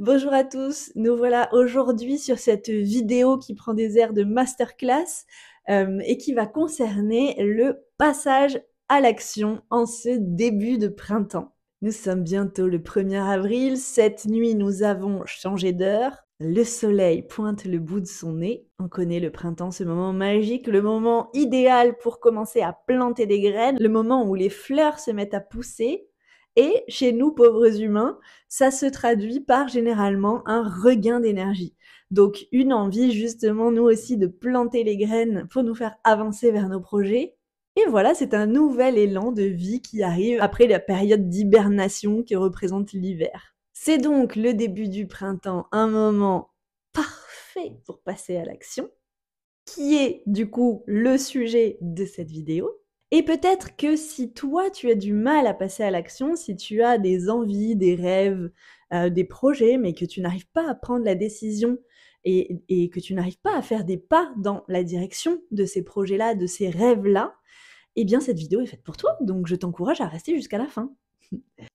Bonjour à tous, nous voilà aujourd'hui sur cette vidéo qui prend des airs de masterclass et qui va concerner le passage à l'action en ce début de printemps. Nous sommes bientôt le 1er avril, cette nuit nous avons changé d'heure, le soleil pointe le bout de son nez, on connaît le printemps, ce moment magique, le moment idéal pour commencer à planter des graines, le moment où les fleurs se mettent à pousser. Et chez nous, pauvres humains, ça se traduit par généralement un regain d'énergie. Donc une envie justement, nous aussi, de planter les graines pour nous faire avancer vers nos projets. Et voilà, c'est un nouvel élan de vie qui arrive après la période d'hibernation qui représente l'hiver. C'est donc le début du printemps, un moment parfait pour passer à l'action, qui est du coup le sujet de cette vidéo. Et peut-être que si toi, tu as du mal à passer à l'action, si tu as des envies, des rêves, des projets, mais que tu n'arrives pas à prendre la décision et que tu n'arrives pas à faire des pas dans la direction de ces projets-là, de ces rêves-là, eh bien cette vidéo est faite pour toi, donc je t'encourage à rester jusqu'à la fin.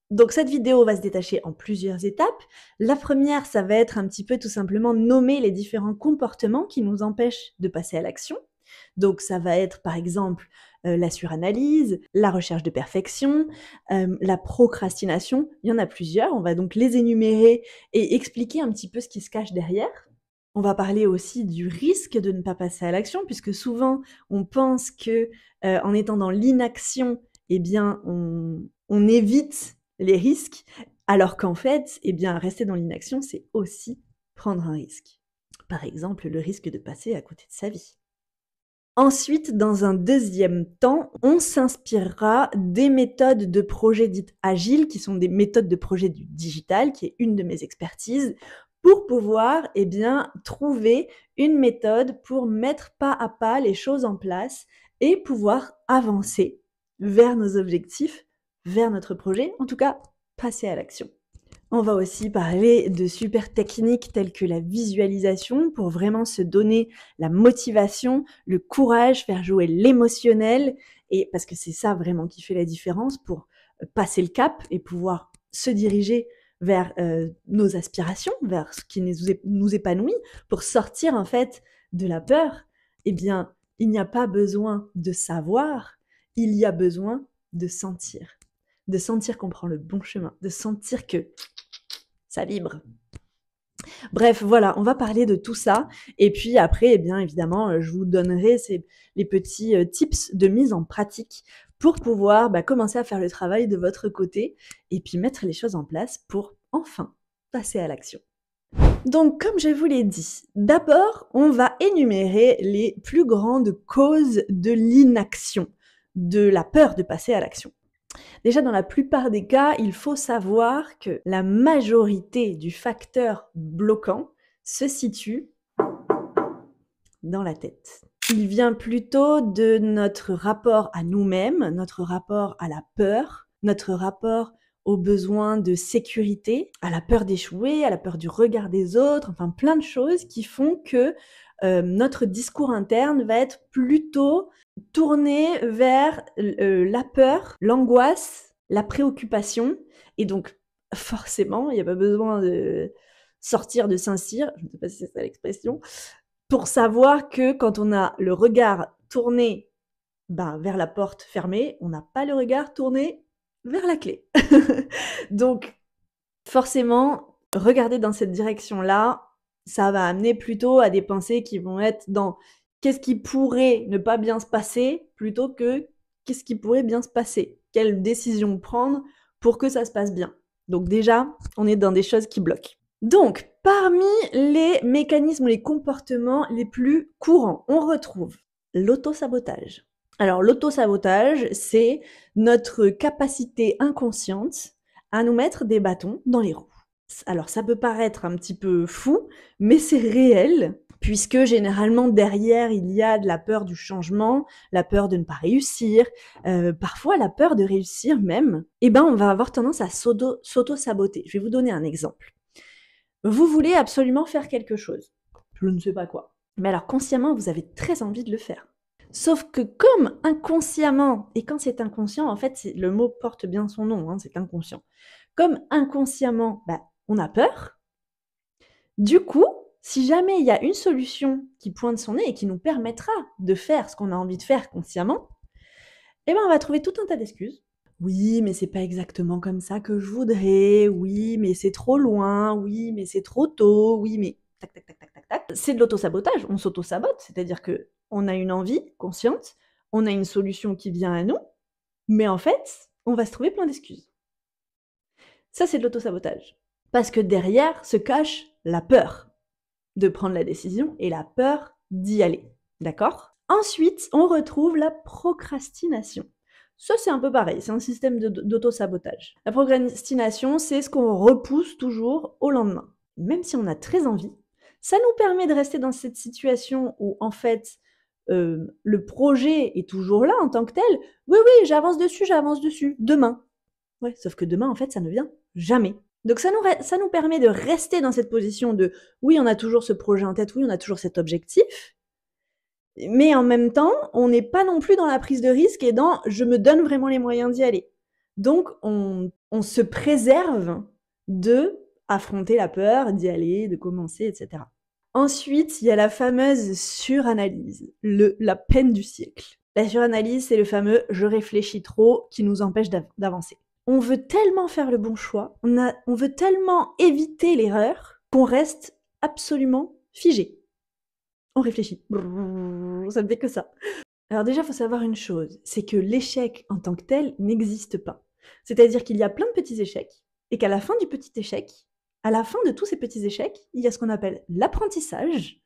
Donc cette vidéo va se détacher en plusieurs étapes. La première, ça va être un petit peu tout simplement nommer les différents comportements qui nous empêchent de passer à l'action. Donc ça va être par exemple la suranalyse, la recherche de perfection, la procrastination, il y en a plusieurs, on va donc les énumérer et expliquer un petit peu ce qui se cache derrière. On va parler aussi du risque de ne pas passer à l'action, puisque souvent on pense que en étant dans l'inaction, eh bien on évite les risques, alors qu'en fait, eh bien rester dans l'inaction, c'est aussi prendre un risque. Par exemple, le risque de passer à côté de sa vie. Ensuite, dans un deuxième temps, on s'inspirera des méthodes de projet dites agiles, qui sont des méthodes de projet du digital, qui est une de mes expertises, pour pouvoir trouver une méthode pour mettre pas à pas les choses en place et pouvoir avancer vers nos objectifs, vers notre projet, en tout cas, passer à l'action. On va aussi parler de super techniques telles que la visualisation pour vraiment se donner la motivation, le courage, faire jouer l'émotionnel, et parce que c'est ça vraiment qui fait la différence pour passer le cap et pouvoir se diriger vers nos aspirations, vers ce qui nous épanouit, pour sortir en fait de la peur. Eh bien, il n'y a pas besoin de savoir, il y a besoin de sentir qu'on prend le bon chemin, de sentir que ça vibre. Bref, voilà, on va parler de tout ça. Et puis après, eh bien évidemment, je vous donnerai les petits tips de mise en pratique pour pouvoir commencer à faire le travail de votre côté et puis mettre les choses en place pour enfin passer à l'action. Donc, comme je vous l'ai dit, d'abord, on va énumérer les plus grandes causes de l'inaction, de la peur de passer à l'action. Déjà, dans la plupart des cas, il faut savoir que la majorité du facteur bloquant se situe dans la tête. Il vient plutôt de notre rapport à nous-mêmes, notre rapport à la peur, notre rapport aux besoins de sécurité, à la peur d'échouer, à la peur du regard des autres, enfin plein de choses qui font que notre discours interne va être plutôt tourné vers la peur, l'angoisse, la préoccupation. Et donc, forcément, il n'y a pas besoin de sortir de Saint-Cyr, je ne sais pas si c'est ça l'expression, pour savoir que quand on a le regard tourné vers la porte fermée, on n'a pas le regard tourné vers la clé. Donc, forcément, regarder dans cette direction-là, ça va amener plutôt à des pensées qui vont être dans qu'est-ce qui pourrait ne pas bien se passer plutôt que qu'est-ce qui pourrait bien se passer. Quelle décision prendre pour que ça se passe bien. Donc déjà, on est dans des choses qui bloquent. Donc, parmi les mécanismes, les comportements les plus courants, on retrouve l'autosabotage. Alors, l'autosabotage, c'est notre capacité inconsciente à nous mettre des bâtons dans les roues. Alors, ça peut paraître un petit peu fou, mais c'est réel, puisque généralement, derrière, il y a de la peur du changement, la peur de ne pas réussir, parfois la peur de réussir même. Eh ben, on va avoir tendance à s'auto-saboter. Je vais vous donner un exemple. Vous voulez absolument faire quelque chose. Je ne sais pas quoi. Mais alors, consciemment, vous avez très envie de le faire. Sauf que comme inconsciemment, et quand c'est inconscient, en fait, le mot porte bien son nom, hein, c'est inconscient. Comme inconsciemment, on a peur, Du coup, si jamais il y a une solution qui pointe son nez et qui nous permettra de faire ce qu'on a envie de faire consciemment, eh ben on va trouver tout un tas d'excuses. Oui, mais c'est pas exactement comme ça que je voudrais. Oui, mais c'est trop loin. Oui, mais c'est trop tôt. Oui, mais tac, tac, tac, tac, tac, tac. C'est de l'auto-sabotage. On s'auto-sabote, c'est-à-dire que on a une envie consciente, on a une solution qui vient à nous, mais en fait, on va se trouver plein d'excuses. Ça, c'est de l'auto-sabotage. Parce que derrière se cache la peur de prendre la décision et la peur d'y aller. D'accord? Ensuite, on retrouve la procrastination. Ça, c'est un peu pareil, c'est un système d'auto-sabotage. La procrastination, c'est ce qu'on repousse toujours au lendemain. Même si on a très envie, ça nous permet de rester dans cette situation où, en fait, le projet est toujours là en tant que tel. Oui, oui, j'avance dessus, demain. Ouais, sauf que demain, en fait, ça ne vient jamais. Donc ça nous permet de rester dans cette position de oui, on a toujours ce projet en tête, oui, on a toujours cet objectif, mais en même temps, on n'est pas non plus dans la prise de risque et dans je me donne vraiment les moyens d'y aller. Donc on se préserve de affronter la peur, d'y aller, de commencer, etc. Ensuite, il y a la fameuse suranalyse, la peine du siècle. La suranalyse, c'est le fameux je réfléchis trop qui nous empêche d'avancer. On veut tellement faire le bon choix, on veut tellement éviter l'erreur qu'on reste absolument figé. On réfléchit. Ça ne fait que ça. Alors déjà, il faut savoir une chose, c'est que l'échec en tant que tel n'existe pas. C'est-à-dire qu'il y a plein de petits échecs, et qu'à la fin du petit échec, à la fin de tous ces petits échecs, il y a ce qu'on appelle l'apprentissage,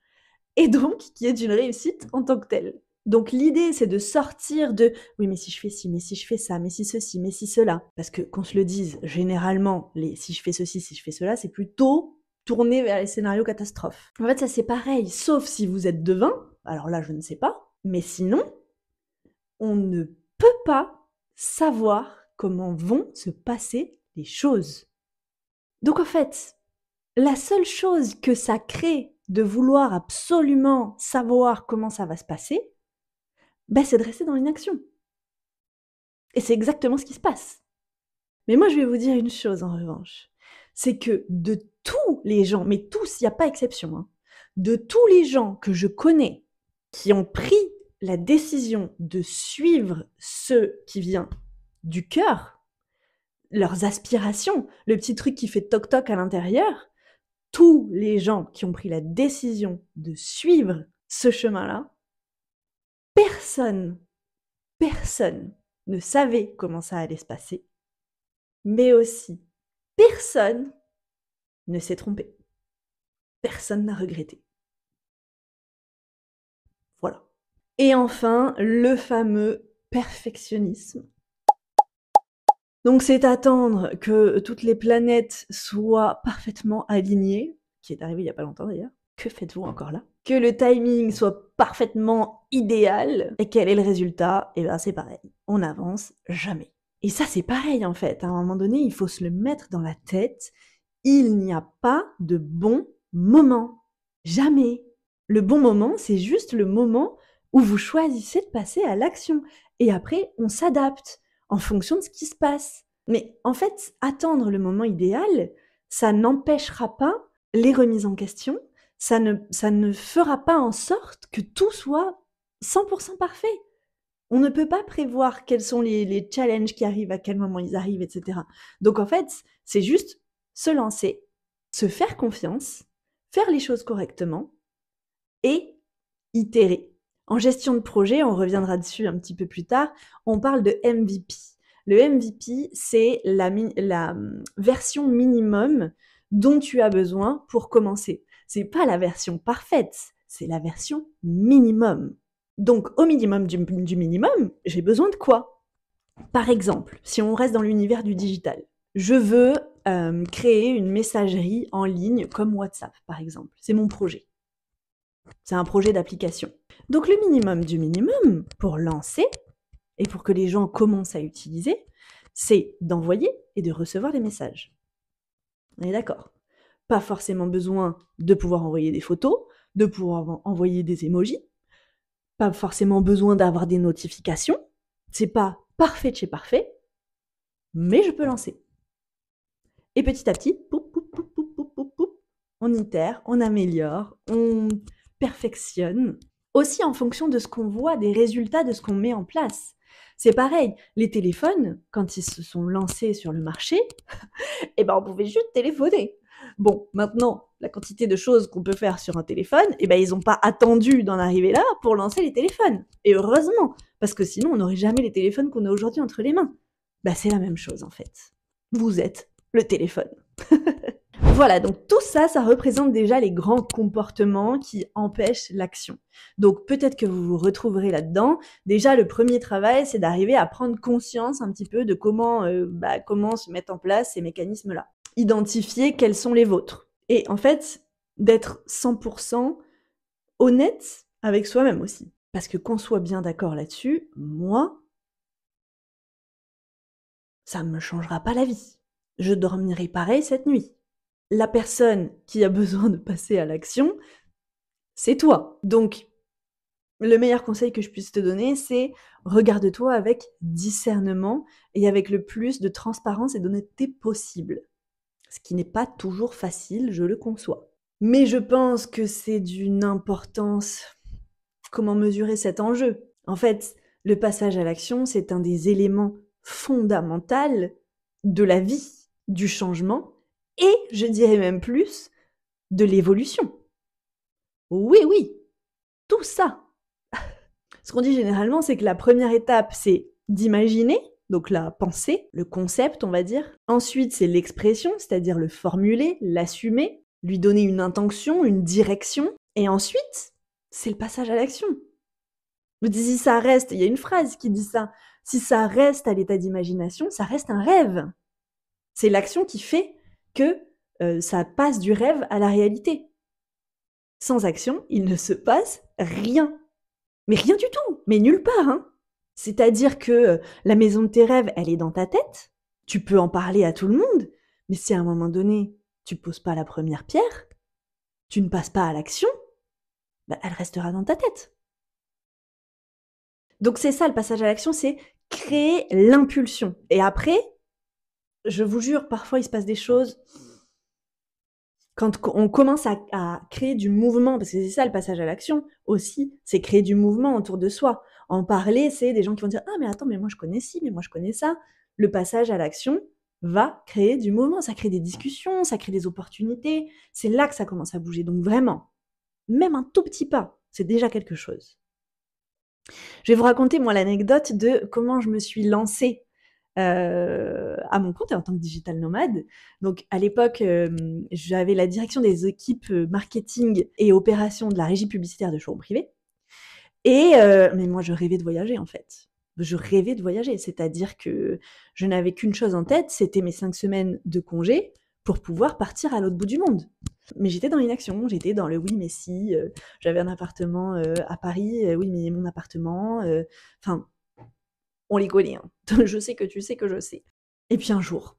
et donc qui est une réussite en tant que telle. Donc l'idée, c'est de sortir de « oui, mais si je fais ci, mais si je fais ça, mais si ceci, mais si cela ». Parce que, qu'on se le dise, généralement, les « si je fais ceci, si je fais cela », c'est plutôt tourné vers les scénarios catastrophes. En fait, ça c'est pareil, sauf si vous êtes devin, alors là, je ne sais pas, mais sinon, on ne peut pas savoir comment vont se passer les choses. Donc en fait, la seule chose que ça crée de vouloir absolument savoir comment ça va se passer, c'est de rester dans l'inaction. Et c'est exactement ce qui se passe. Mais moi, je vais vous dire une chose en revanche, c'est que de tous les gens, mais tous, il n'y a pas exception, hein, de tous les gens que je connais qui ont pris la décision de suivre ce qui vient du cœur, leurs aspirations, le petit truc qui fait toc-toc à l'intérieur, tous les gens qui ont pris la décision de suivre ce chemin-là, personne ne savait comment ça allait se passer, mais aussi personne ne s'est trompé. Personne n'a regretté. Voilà. Et enfin, le fameux perfectionnisme. Donc c'est attendre que toutes les planètes soient parfaitement alignées, qui est arrivé il n'y a pas longtemps d'ailleurs. Que faites-vous encore là? Que le timing soit parfaitement idéal. Et quel est le résultat? Eh bien c'est pareil, on n'avance jamais. Et ça c'est pareil en fait, à un moment donné il faut se le mettre dans la tête, il n'y a pas de bon moment. Jamais. Le bon moment, c'est juste le moment où vous choisissez de passer à l'action. Et après, on s'adapte en fonction de ce qui se passe. Mais en fait, attendre le moment idéal, ça n'empêchera pas les remises en question, ça ne fera pas en sorte que tout soit 100% parfait. On ne peut pas prévoir quels sont les challenges qui arrivent, à quel moment ils arrivent, etc. Donc en fait, c'est juste se lancer, se faire confiance, faire les choses correctement et itérer. En gestion de projet, on reviendra dessus un petit peu plus tard, on parle de MVP. Le MVP, c'est la version minimum dont tu as besoin pour commencer. C'est pas la version parfaite, c'est la version minimum. Donc, au minimum du minimum, j'ai besoin de quoi? Par exemple, si on reste dans l'univers du digital, je veux créer une messagerie en ligne comme WhatsApp, par exemple. C'est mon projet. C'est un projet d'application. Donc le minimum du minimum pour lancer et pour que les gens commencent à utiliser, c'est d'envoyer et de recevoir des messages. On est d'accord? Pas forcément besoin de pouvoir envoyer des photos, de pouvoir envoyer des emojis, pas forcément besoin d'avoir des notifications. C'est pas parfait de chez parfait, mais je peux lancer. Et petit à petit, poup, poup, poup, poup, poup, poup, on itère, on améliore, on perfectionne. Aussi en fonction de ce qu'on voit, des résultats de ce qu'on met en place. C'est pareil, les téléphones, quand ils se sont lancés sur le marché, eh ben on pouvait juste téléphoner. Bon, maintenant, la quantité de choses qu'on peut faire sur un téléphone, eh ben ils n'ont pas attendu d'en arriver là pour lancer les téléphones. Et heureusement, parce que sinon on n'aurait jamais les téléphones qu'on a aujourd'hui entre les mains. Bah c'est la même chose en fait. Vous êtes le téléphone. Voilà, donc tout ça, ça représente déjà les grands comportements qui empêchent l'action. Donc peut-être que vous vous retrouverez là-dedans. Déjà, le premier travail, c'est d'arriver à prendre conscience un petit peu de comment se mettre en place ces mécanismes-là. Identifier quels sont les vôtres. Et en fait, d'être 100% honnête avec soi-même aussi. Parce que qu'on soit bien d'accord là-dessus, moi, ça ne me changera pas la vie. Je dormirai pareil cette nuit. La personne qui a besoin de passer à l'action, c'est toi. Donc, le meilleur conseil que je puisse te donner, c'est regarde-toi avec discernement et avec le plus de transparence et d'honnêteté possible. Ce qui n'est pas toujours facile, je le conçois. Mais je pense que c'est d'une importance. Comment mesurer cet enjeu? En fait, le passage à l'action, c'est un des éléments fondamentaux de la vie, du changement, et je dirais même plus, de l'évolution. Oui, oui, tout ça. Ce qu'on dit généralement, c'est que la première étape, c'est d'imaginer, donc la pensée, le concept, on va dire. Ensuite, c'est l'expression, c'est-à-dire le formuler, l'assumer, lui donner une intention, une direction. Et ensuite, c'est le passage à l'action. Si ça reste, il y a une phrase qui dit ça, si ça reste à l'état d'imagination, ça reste un rêve. C'est l'action qui fait que ça passe du rêve à la réalité. Sans action, il ne se passe rien. Mais rien du tout, mais nulle part. Hein. C'est-à-dire que la maison de tes rêves, elle est dans ta tête, tu peux en parler à tout le monde, mais si à un moment donné, tu poses pas la première pierre, tu ne passes pas à l'action, bah, elle restera dans ta tête. Donc c'est ça le passage à l'action, c'est créer l'impulsion. Et après, je vous jure, parfois il se passe des choses. Quand on commence à créer du mouvement, parce que c'est ça le passage à l'action aussi, c'est créer du mouvement autour de soi. En parler, c'est des gens qui vont dire « Ah mais attends, mais moi je connais ci, mais moi je connais ça ». Le passage à l'action va créer du mouvement, ça crée des discussions, ça crée des opportunités. C'est là que ça commence à bouger. Donc vraiment, même un tout petit pas, c'est déjà quelque chose. Je vais vous raconter moi l'anecdote de comment je me suis lancée à mon compte en tant que digital nomade. Donc à l'époque, j'avais la direction des équipes marketing et opérations de la régie publicitaire de showroom privé. Et mais moi je rêvais de voyager en fait. Je rêvais de voyager, c'est-à-dire que je n'avais qu'une chose en tête, c'était mes 5 semaines de congé pour pouvoir partir à l'autre bout du monde. Mais j'étais dans l'inaction, j'étais dans le oui mais si, j'avais un appartement à Paris, oui mais mon appartement, enfin on les connaît, hein. Je sais que tu sais que je sais. Et puis un jour,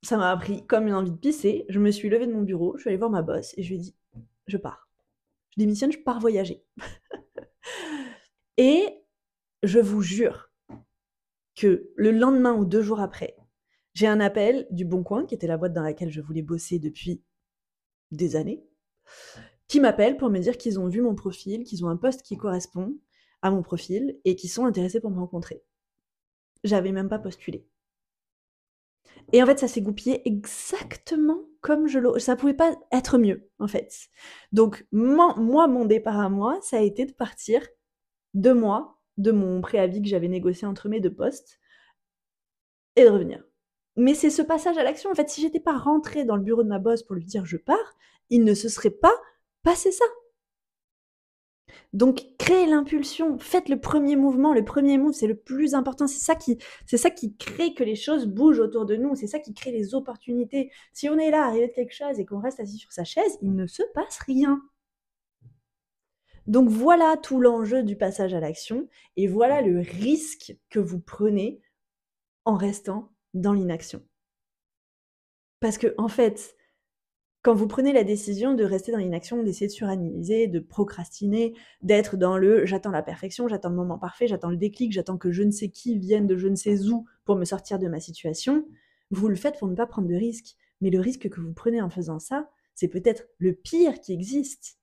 ça m'a pris comme une envie de pisser, je me suis levée de mon bureau, je suis allée voir ma boss et je lui ai dit « Je pars. Je démissionne, je pars voyager. » Et je vous jure que le lendemain ou 2 jours après, j'ai un appel du Bon Coin, qui était la boîte dans laquelle je voulais bosser depuis des années, qui m'appelle pour me dire qu'ils ont vu mon profil, qu'ils ont un poste qui correspond à mon profil et qu'ils sont intéressés pour me rencontrer. J'avais même pas postulé. Et en fait, ça s'est goupillé exactement comme ça pouvait pas être mieux, en fait. Donc, moi, mon départ à moi, ça a été de partir 2 mois de mon préavis que j'avais négocié entre mes 2 postes et de revenir. Mais c'est ce passage à l'action. En fait, si j'étais pas rentrée dans le bureau de ma boss pour lui dire je pars, il ne se serait pas passé ça. Donc, créez l'impulsion, faites le premier mouvement, le premier move, c'est le plus important. C'est ça qui crée que les choses bougent autour de nous. C'est ça qui crée les opportunités. Si on est là, arrivé de quelque chose et qu'on reste assis sur sa chaise, il ne se passe rien. Donc voilà tout l'enjeu du passage à l'action et voilà le risque que vous prenez en restant dans l'inaction. Parce que, en fait, quand vous prenez la décision de rester dans l'inaction, d'essayer de suranalyser, de procrastiner, d'être dans le « j'attends la perfection, j'attends le moment parfait, j'attends le déclic, j'attends que je ne sais qui vienne de je ne sais où pour me sortir de ma situation », vous le faites pour ne pas prendre de risques. Mais le risque que vous prenez en faisant ça, c'est peut-être le pire qui existe.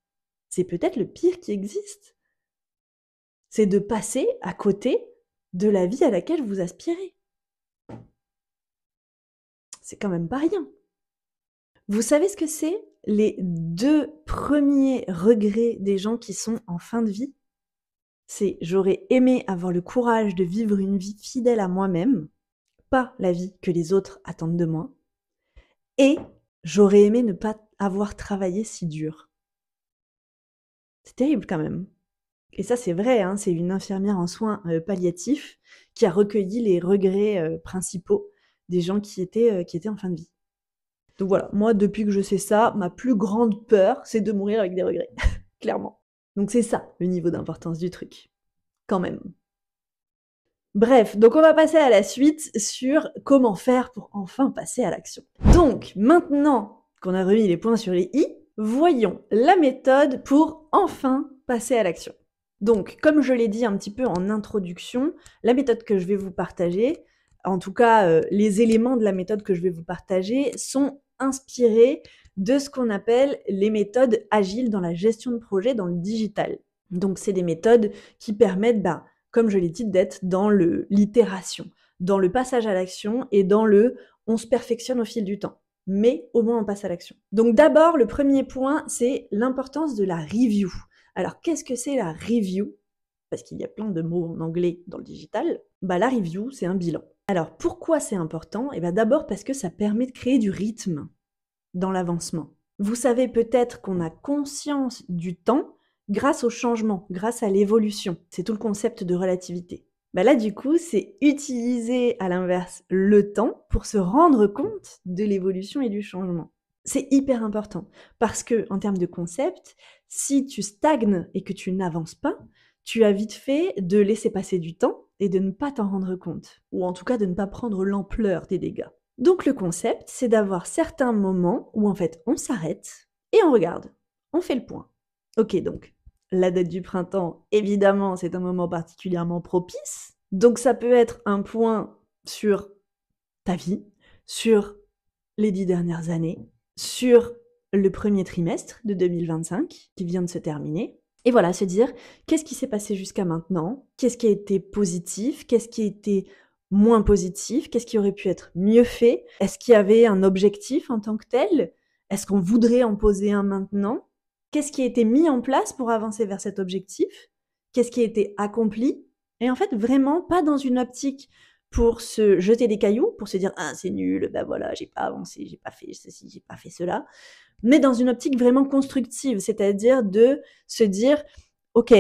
C'est peut-être le pire qui existe. C'est de passer à côté de la vie à laquelle vous aspirez. C'est quand même pas rien. Vous savez ce que c'est les 2 premiers regrets des gens qui sont en fin de vie? C'est: j'aurais aimé avoir le courage de vivre une vie fidèle à moi-même, pas la vie que les autres attendent de moi, et j'aurais aimé ne pas avoir travaillé si dur. C'est terrible quand même. Et ça, c'est vrai, hein, c'est une infirmière en soins palliatifs qui a recueilli les regrets principaux des gens qui étaient en fin de vie. Donc voilà, moi, depuis que je sais ça, ma plus grande peur, c'est de mourir avec des regrets, clairement. Donc c'est ça, le niveau d'importance du truc, quand même. Bref, donc on va passer à la suite sur comment faire pour enfin passer à l'action. Donc, maintenant qu'on a remis les points sur les i, voyons la méthode pour enfin passer à l'action. Donc, comme je l'ai dit un petit peu en introduction, la méthode que je vais vous partager, en tout cas les éléments de la méthode que je vais vous partager, sont inspirés de ce qu'on appelle les méthodes agiles dans la gestion de projet dans le digital. Donc, c'est des méthodes qui permettent, comme je l'ai dit, d'être dans l'itération, dans le passage à l'action et dans on se perfectionne au fil du temps. Mais au moins on passe à l'action. Donc d'abord, le premier point, c'est l'importance de la review. Alors qu'est-ce que c'est la review? Parce qu'il y a plein de mots en anglais dans le digital. La review, c'est un bilan. Alors pourquoi c'est important? D'abord parce que ça permet de créer du rythme dans l'avancement. Vous savez peut-être qu'on a conscience du temps grâce au changement, grâce à l'évolution. C'est tout le concept de relativité. Là, du coup, c'est utiliser à l'inverse le temps pour se rendre compte de l'évolution et du changement. C'est hyper important parce que, en termes de concept, si tu stagnes et que tu n'avances pas, tu as vite fait de laisser passer du temps et de ne pas t'en rendre compte, ou en tout cas de ne pas prendre l'ampleur des dégâts. Donc le concept, c'est d'avoir certains moments où en fait on s'arrête et on regarde, on fait le point. Ok, donc la date du printemps, évidemment, c'est un moment particulièrement propice. Donc ça peut être un point sur ta vie, sur les 10 dernières années, sur le premier trimestre de 2025 qui vient de se terminer. Et voilà, se dire, qu'est-ce qui s'est passé jusqu'à maintenant? Qu'est-ce qui a été positif? Qu'est-ce qui a été moins positif? Qu'est-ce qui aurait pu être mieux fait? Est-ce qu'il y avait un objectif en tant que tel? Est-ce qu'on voudrait en poser un maintenant? Qu'est-ce qui a été mis en place pour avancer vers cet objectif? Qu'est-ce qui a été accompli? Et en fait, vraiment pas dans une optique pour se jeter des cailloux, pour se dire « Ah, c'est nul, voilà, j'ai pas avancé, j'ai pas fait ceci, j'ai pas fait cela », mais dans une optique vraiment constructive, c'est-à-dire de se dire « Ok,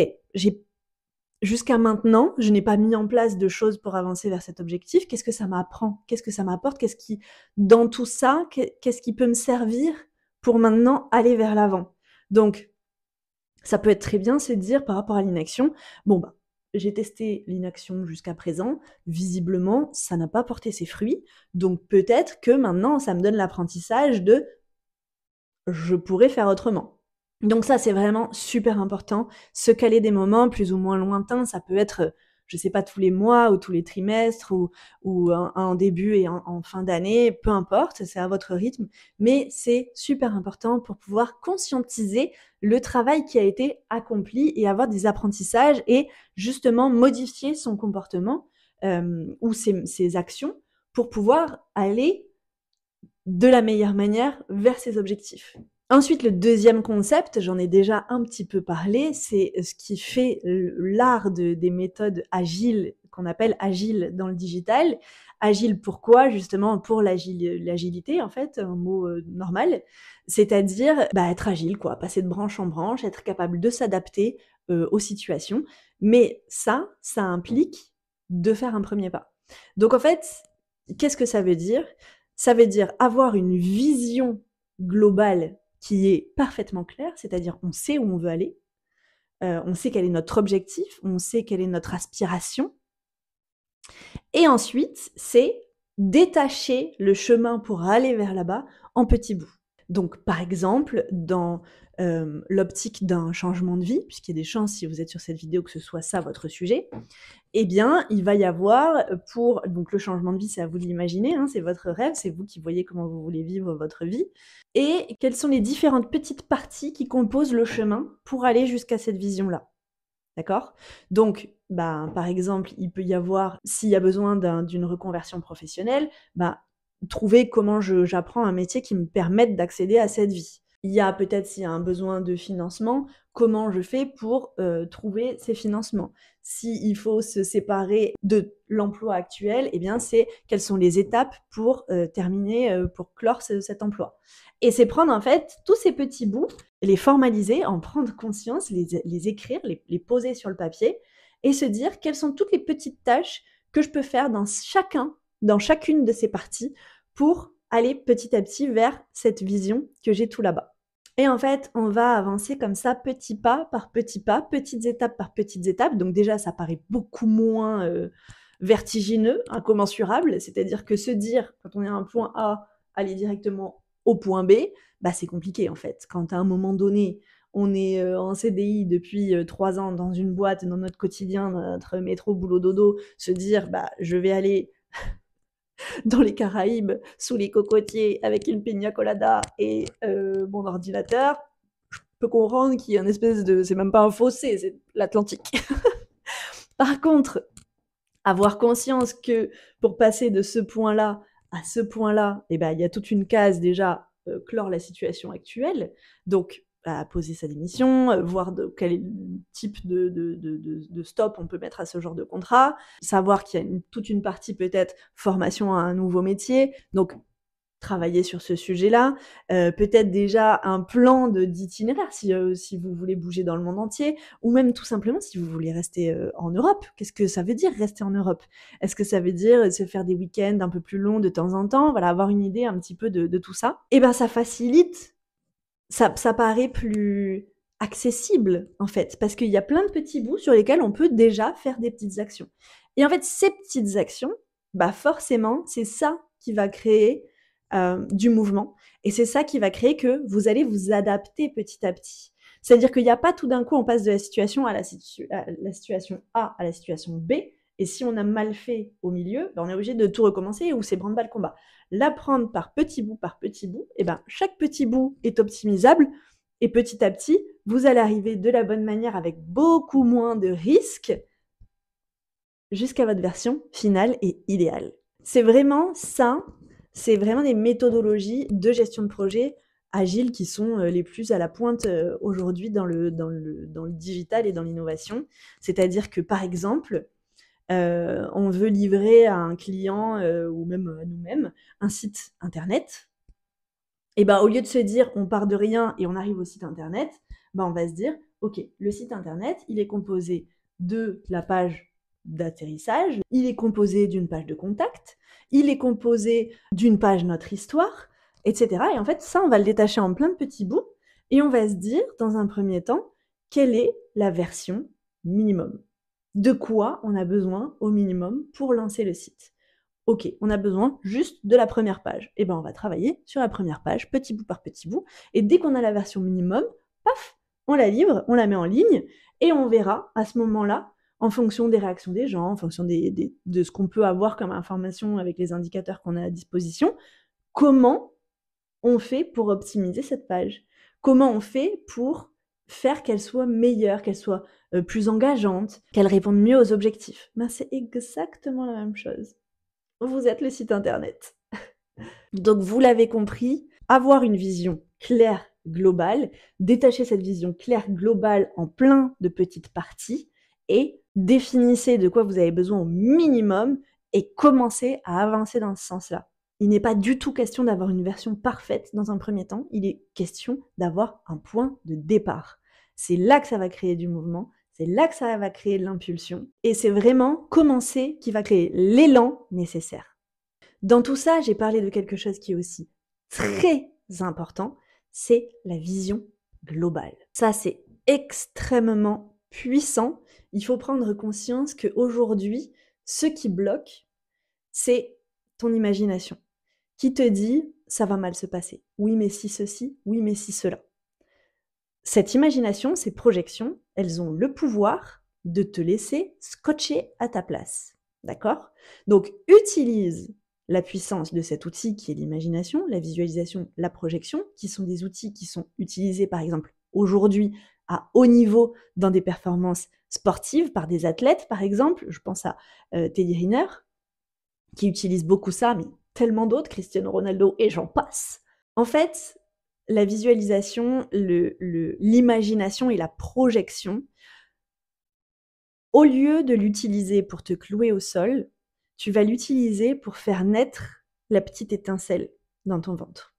jusqu'à maintenant, je n'ai pas mis en place de choses pour avancer vers cet objectif. Qu'est-ce que ça m'apprend? Qu'est-ce que ça m'apporte? Dans tout ça, qu'est-ce qui peut me servir pour maintenant aller vers l'avant ?» Donc, ça peut être très bien se dire par rapport à l'inaction, j'ai testé l'inaction jusqu'à présent, visiblement, ça n'a pas porté ses fruits, donc peut-être que maintenant, ça me donne l'apprentissage de « je pourrais faire autrement ». Donc ça, c'est vraiment super important, se caler des moments plus ou moins lointains, ça peut être, je sais pas, tous les mois ou tous les trimestres ou en début et en fin d'année, peu importe, c'est à votre rythme, mais c'est super important pour pouvoir conscientiser le travail qui a été accompli et avoir des apprentissages et justement modifier son comportement ou ses actions pour pouvoir aller de la meilleure manière vers ses objectifs. Ensuite, le deuxième concept, j'en ai déjà un petit peu parlé, c'est ce qui fait l'art des méthodes agiles, qu'on appelle agiles dans le digital. Agile, pourquoi? Justement, pour l'agilité, en fait, un mot normal. C'est-à-dire être agile, quoi, passer de branche en branche, être capable de s'adapter aux situations. Mais ça implique de faire un premier pas. Donc, en fait, qu'est-ce que ça veut dire? Ça veut dire avoir une vision globale qui est parfaitement claire, c'est-à-dire on sait où on veut aller, on sait quel est notre objectif, on sait quelle est notre aspiration. Et ensuite, c'est détacher le chemin pour aller vers là-bas en petits bouts. Donc, par exemple, dans l'optique d'un changement de vie, puisqu'il y a des chances, si vous êtes sur cette vidéo, que ce soit ça votre sujet, eh bien, il va y avoir pour donc le changement de vie, c'est à vous de l'imaginer, hein, c'est votre rêve, c'est vous qui voyez comment vous voulez vivre votre vie et quelles sont les différentes petites parties qui composent le chemin pour aller jusqu'à cette vision-là. D'accord? Donc, bah, par exemple, il peut y avoir, s'il y a besoin d'une reconversion professionnelle, bah, trouver comment j'apprends un métier qui me permette d'accéder à cette vie. Il y a peut-être, s'il y a un besoin de financement, comment je fais pour trouver ces financements. S'il faut se séparer de l'emploi actuel, eh bien, c'est quelles sont les étapes pour terminer, pour clore cet emploi. Et c'est prendre en fait tous ces petits bouts, les formaliser, en prendre conscience, les écrire, les poser sur le papier et se dire quelles sont toutes les petites tâches que je peux faire dans chacune de ces parties pour aller petit à petit vers cette vision que j'ai tout là-bas. Et en fait, on va avancer comme ça, petit pas par petit pas, petites étapes par petites étapes. Donc déjà, ça paraît beaucoup moins vertigineux, incommensurable. C'est-à-dire que se dire, quand on est à un point A, aller directement au point B, bah, c'est compliqué en fait. Quand à un moment donné, on est en CDI depuis 3 ans dans une boîte, dans notre quotidien, dans notre métro, boulot, dodo, se dire, bah, je vais aller dans les Caraïbes, sous les cocotiers, avec une pina colada et mon ordinateur, je peux comprendre qu'il y a une espèce de... C'est même pas un fossé, c'est l'Atlantique. Par contre, avoir conscience que pour passer de ce point-là à ce point-là, eh ben, il y a toute une case déjà, clore la situation actuelle. Donc, à poser sa démission, voir quel type de stop on peut mettre à ce genre de contrat, savoir qu'il y a toute une partie peut-être formation à un nouveau métier, donc travailler sur ce sujet-là, peut-être déjà un plan d'itinéraire si vous voulez bouger dans le monde entier, ou même tout simplement si vous voulez rester en Europe. Qu'est-ce que ça veut dire rester en Europe? Est-ce que ça veut dire se faire des week-ends un peu plus longs de temps en temps? Voilà, avoir une idée un petit peu de tout ça. Et ben ça facilite, ça paraît plus accessible en fait, parce qu'il y a plein de petits bouts sur lesquels on peut déjà faire des petites actions. Et en fait, ces petites actions, bah forcément, c'est ça qui va créer du mouvement. Et c'est ça qui va créer que vous allez vous adapter petit à petit. C'est-à-dire qu'il n'y a pas tout d'un coup, on passe de la situation à la situation A à la situation B. Et si on a mal fait au milieu, ben on est obligé de tout recommencer ou c'est branle-bas le combat. L'apprendre par petits bouts, et ben chaque petit bout est optimisable. Et petit à petit, vous allez arriver de la bonne manière avec beaucoup moins de risques jusqu'à votre version finale et idéale. C'est vraiment ça, c'est vraiment des méthodologies de gestion de projet agiles qui sont les plus à la pointe aujourd'hui dans le digital et dans l'innovation. C'est-à-dire que, par exemple, on veut livrer à un client ou même à nous-mêmes un site internet. Et ben, au lieu de se dire on part de rien et on arrive au site internet, ben, on va se dire ok, le site internet, il est composé de la page d'atterrissage, il est composé d'une page de contact, il est composé d'une page notre histoire, etc. Et en fait, ça, on va le détacher en plein de petits bouts et on va se dire, dans un premier temps, quelle est la version minimum? De quoi on a besoin au minimum pour lancer le site? Ok, on a besoin juste de la première page. Et ben, on va travailler sur la première page, petit bout par petit bout. Et dès qu'on a la version minimum, paf, on la livre, on la met en ligne, et on verra à ce moment-là, en fonction des réactions des gens, en fonction de ce qu'on peut avoir comme information avec les indicateurs qu'on a à disposition, comment on fait pour optimiser cette page? Comment on fait pour faire qu'elle soit meilleure, qu'elle soit plus engageante, qu'elle réponde mieux aux objectifs? Ben, c'est exactement la même chose. Vous êtes le site internet. Donc vous l'avez compris, avoir une vision claire, globale, détacher cette vision claire, globale en plein de petites parties et définissez de quoi vous avez besoin au minimum et commencez à avancer dans ce sens-là. Il n'est pas du tout question d'avoir une version parfaite dans un premier temps, il est question d'avoir un point de départ. C'est là que ça va créer du mouvement, c'est là que ça va créer de l'impulsion et c'est vraiment commencer qui va créer l'élan nécessaire. Dans tout ça, j'ai parlé de quelque chose qui est aussi très important, c'est la vision globale. Ça, c'est extrêmement puissant. Il faut prendre conscience qu'aujourd'hui, ce qui bloque, c'est ton imagination, qui te dit ça va mal se passer. Oui, mais si ceci, oui, mais si cela. Cette imagination, ces projections, elles ont le pouvoir de te laisser scotcher à ta place. D'accord? Donc, utilise la puissance de cet outil qui est l'imagination, la visualisation, la projection, qui sont des outils qui sont utilisés, par exemple, aujourd'hui à haut niveau dans des performances sportives par des athlètes, par exemple. Je pense à Teddy Riner, qui utilise beaucoup ça, mais tellement d'autres, Cristiano Ronaldo et j'en passe. En fait, la visualisation, l'imagination et la projection, au lieu de l'utiliser pour te clouer au sol, tu vas l'utiliser pour faire naître la petite étincelle dans ton ventre,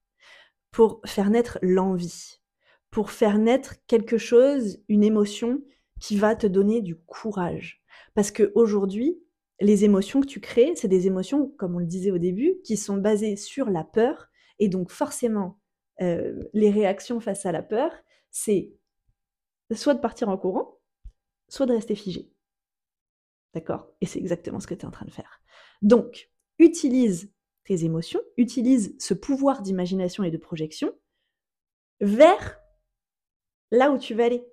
pour faire naître l'envie, pour faire naître quelque chose, une émotion qui va te donner du courage. Parce qu'aujourd'hui, les émotions que tu crées, c'est des émotions, comme on le disait au début, qui sont basées sur la peur. Et donc forcément, les réactions face à la peur, c'est soit de partir en courant, soit de rester figé. D'accord? Et c'est exactement ce que tu es en train de faire. Donc, utilise tes émotions, utilise ce pouvoir d'imagination et de projection vers là où tu vas aller.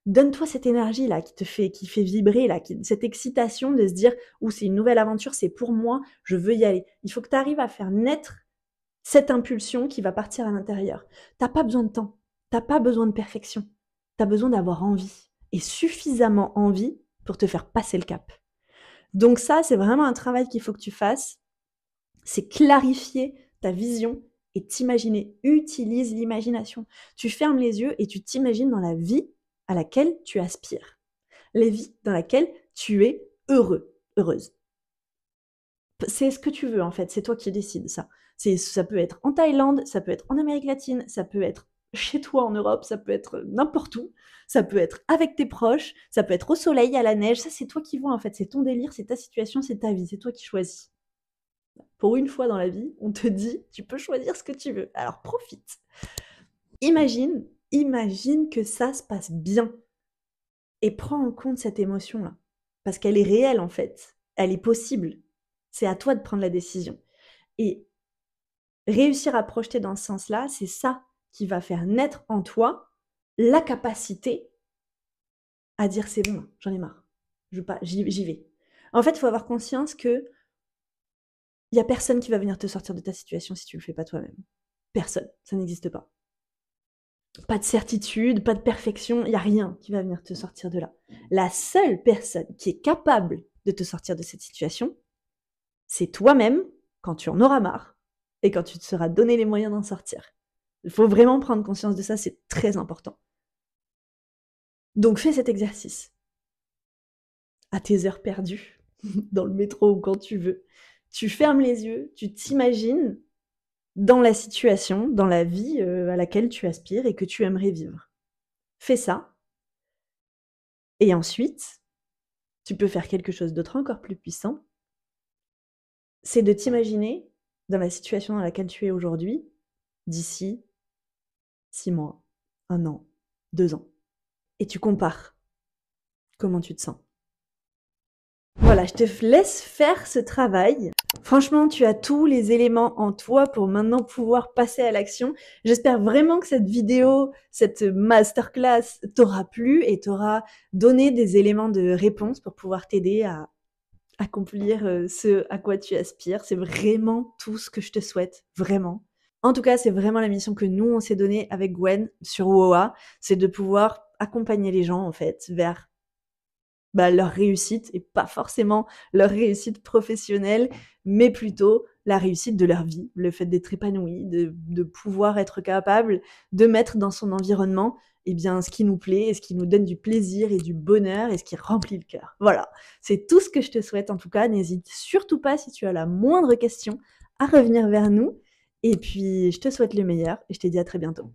Donne-toi cette énergie-là qui fait vibrer, là, cette excitation de se dire « Ouh, c'est une nouvelle aventure, c'est pour moi, je veux y aller ». Il faut que tu arrives à faire naître cette impulsion qui va partir à l'intérieur. T'as pas besoin de temps, t'as pas besoin de perfection, t'as besoin d'avoir envie, et suffisamment envie pour te faire passer le cap. Donc ça, c'est vraiment un travail qu'il faut que tu fasses, c'est clarifier ta vision et t'imaginer. Utilise l'imagination. Tu fermes les yeux et tu t'imagines dans la vie à laquelle tu aspires, la vie dans laquelle tu es heureux, heureuse. C'est ce que tu veux en fait, c'est toi qui décides ça. Ça peut être en Thaïlande, ça peut être en Amérique latine, ça peut être chez toi en Europe, ça peut être n'importe où, ça peut être avec tes proches, ça peut être au soleil, à la neige, ça c'est toi qui vois en fait, c'est ton délire, c'est ta situation, c'est ta vie, c'est toi qui choisis. Pour une fois dans la vie, on te dit, tu peux choisir ce que tu veux, alors profite. Imagine que ça se passe bien et prends en compte cette émotion-là, parce qu'elle est réelle en fait, elle est possible. C'est à toi de prendre la décision. Et réussir à projeter dans ce sens-là, c'est ça qui va faire naître en toi la capacité à dire c'est bon, j'en ai marre, j'y vais. En fait, il faut avoir conscience que il n'y a personne qui va venir te sortir de ta situation si tu ne le fais pas toi-même. Personne, ça n'existe pas. Pas de certitude, pas de perfection, il n'y a rien qui va venir te sortir de là. La seule personne qui est capable de te sortir de cette situation, c'est toi-même quand tu en auras marre et quand tu te seras donné les moyens d'en sortir. Il faut vraiment prendre conscience de ça, c'est très important. Donc fais cet exercice à tes heures perdues, dans le métro ou quand tu veux. Tu fermes les yeux, tu t'imagines dans la situation, dans la vie à laquelle tu aspires et que tu aimerais vivre. Fais ça. Et ensuite, tu peux faire quelque chose d'autre encore plus puissant. C'est de t'imaginer dans la situation dans laquelle tu es aujourd'hui, d'ici 6 mois, 1 an, 2 ans. Et tu compares comment tu te sens. Voilà, je te laisse faire ce travail. Franchement, tu as tous les éléments en toi pour maintenant pouvoir passer à l'action. J'espère vraiment que cette vidéo, cette masterclass t'aura plu et t'aura donné des éléments de réponse pour pouvoir t'aider à accomplir ce à quoi tu aspires. C'est vraiment tout ce que je te souhaite, vraiment. En tout cas, c'est vraiment la mission que nous, on s'est donnée avec Gwen sur WOA, c'est de pouvoir accompagner les gens, en fait, vers leur réussite, et pas forcément leur réussite professionnelle, mais plutôt la réussite de leur vie, le fait d'être épanoui, de pouvoir être capable de mettre dans son environnement ce qui nous plaît, et ce qui nous donne du plaisir et du bonheur, et ce qui remplit le cœur. Voilà, c'est tout ce que je te souhaite en tout cas. N'hésite surtout pas, si tu as la moindre question, à revenir vers nous. Et puis, je te souhaite le meilleur, et je te dis à très bientôt.